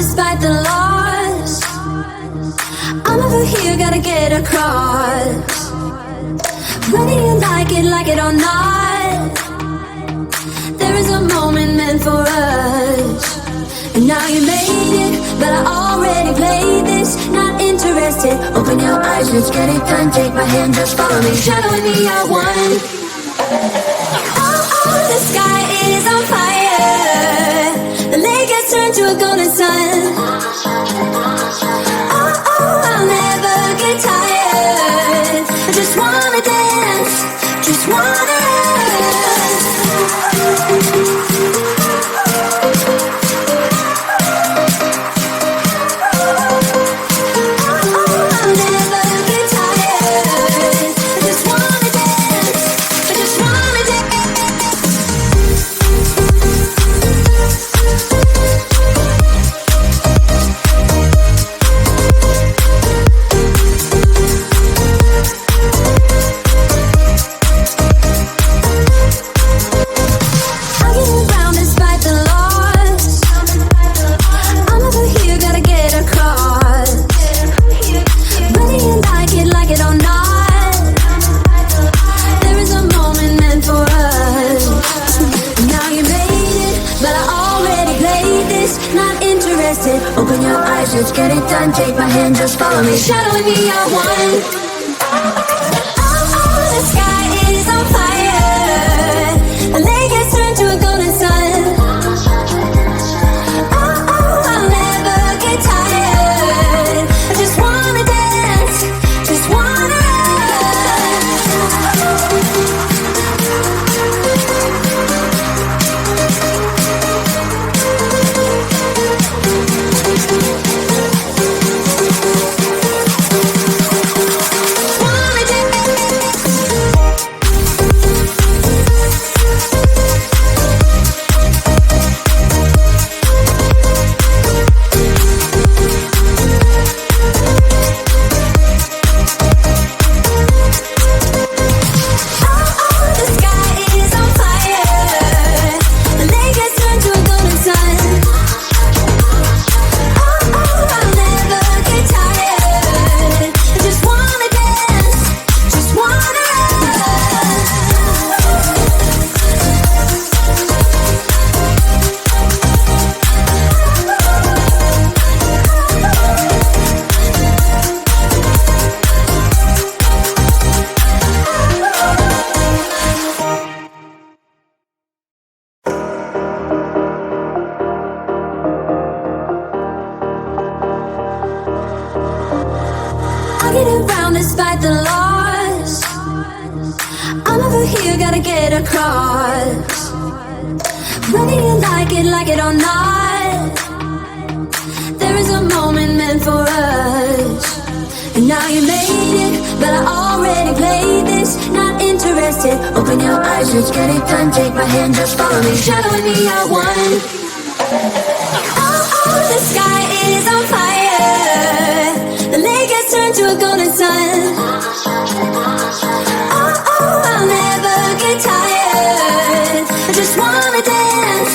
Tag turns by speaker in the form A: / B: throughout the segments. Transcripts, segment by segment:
A: despite the loss. I'm over here, gotta get across. Whether you like it or not, there is a moment meant for us. And now you made it, but I already played this. Not interested, open your eyes, let's get it done. Take my hand, just follow me, shadowing me, I won. Oh, the sky is on fire. The lake has turned to a golden sun. Oh, I'll never get tired. I just wanna dance, just wanna dance. Open your eyes, let's get it done. Take my hand, just follow me, shadowing me, I won. Oh, the sky is on fire. The lake has turned to a golden sun. Oh, I'll never get tired. I just wanna dance, just wanna despite the loss. I'm over here, gotta get across. Whether you like it or not, there is a moment meant for us. And now you made it, but I already played this. Not interested, open your eyes, let's get it done. Take my hand, just follow me, shadowing me, I won. Oh, the sky is on fire. The lake has turned to a golden sun. Oh, I'll never get tired. I just wanna dance,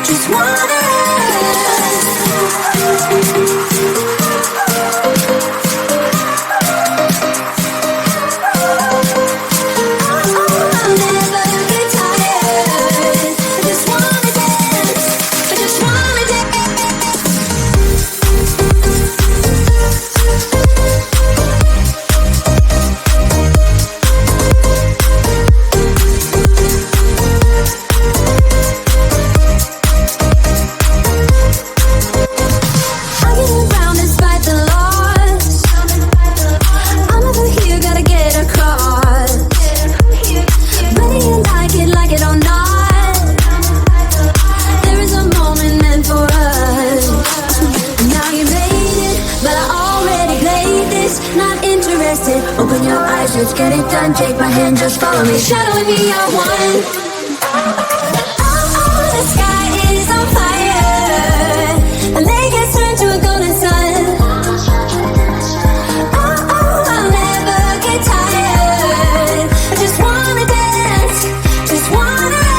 A: just wanna dance. I'll never get tired. I just wanna dance, I just wanna dance. Open your eyes, let's get it done. Take my hand, just follow me, shadowing me, I won. Oh, the sky is on fire. The lake has turned to a golden sun. Oh, I'll never get tired. I just wanna dance, just wanna dance.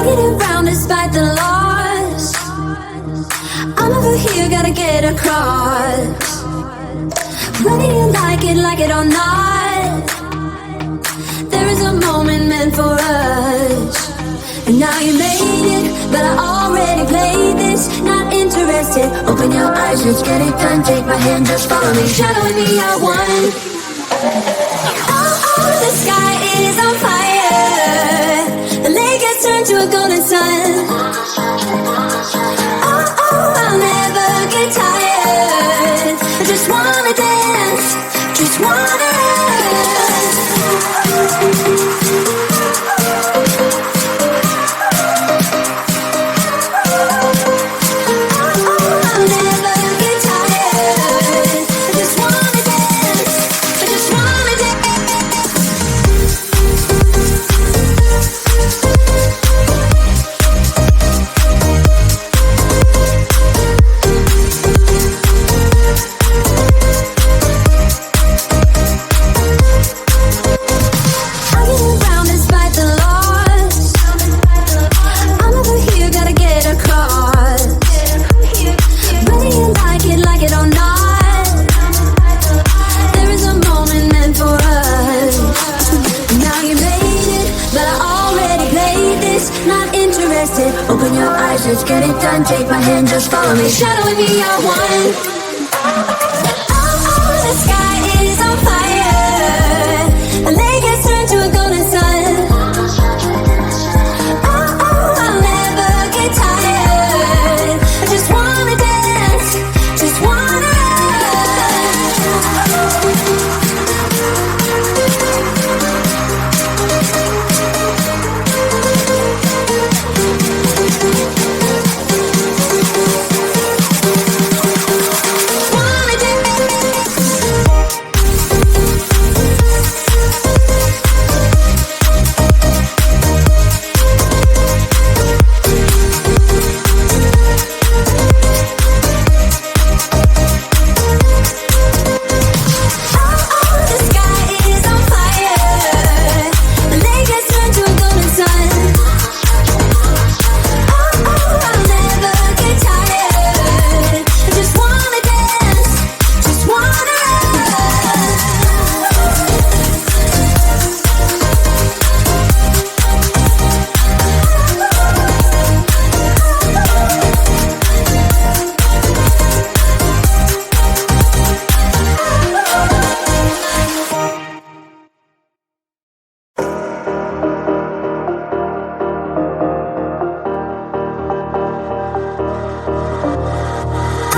A: get around despite the loss. I'm over here, gotta get across. Whether you like it or not, there is a moment meant for us. And now you made it, but I already played this. Not interested, open your eyes, let's get it done. Take my hand, just follow me, shadowing me, I won. Oh, the sky is on fire. The lake has turned to a golden sun. Oh, I'll never get tired. I just wanna dance, just wanna dance. Open your eyes, let's get it done. Take my hand, just follow me, shadowing me, I won. Oh, the sky is on fire. The lake has turned to a golden sun. Oh, I'll never get tired. I just wanna dance, just wanna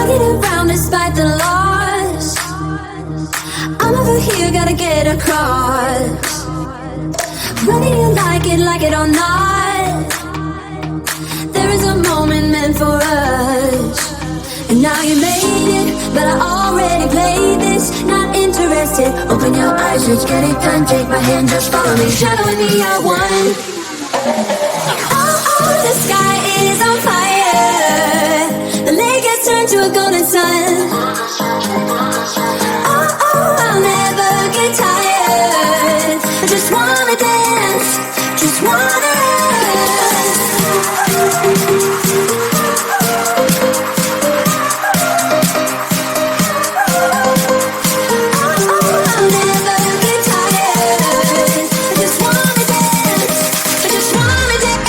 A: get around despite the loss. I'm over here, gotta get across. Whether you like it or not, there is a moment meant for us. And now you made it, but I already played this. Not interested, open your eyes, let's get it done. Take my hand, just follow me, shadowing me, I won. Oh, the sky is on fire. The lake has turned to a golden sun. Oh, I'll never get tired. I just wanna dance, just wanna dance. I'll never get tired. I just wanna dance, I just wanna dance.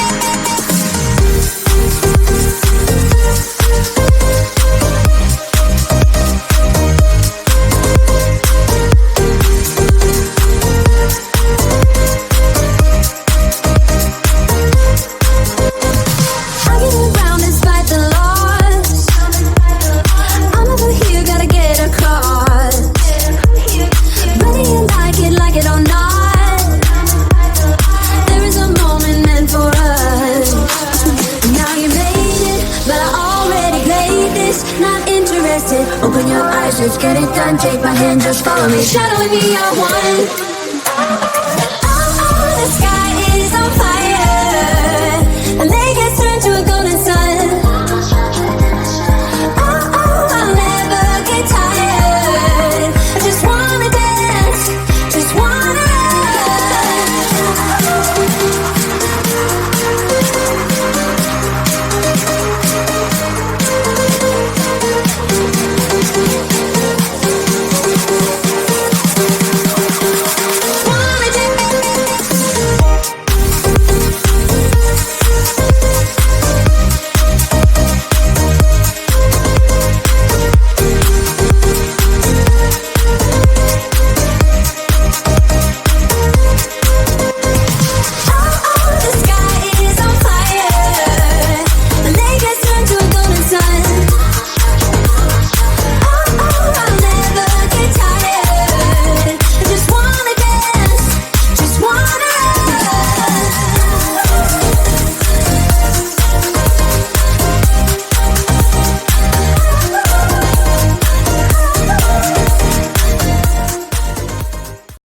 A: Open your eyes, let's get it done. Take my hand, just follow me, shadowing me, I won.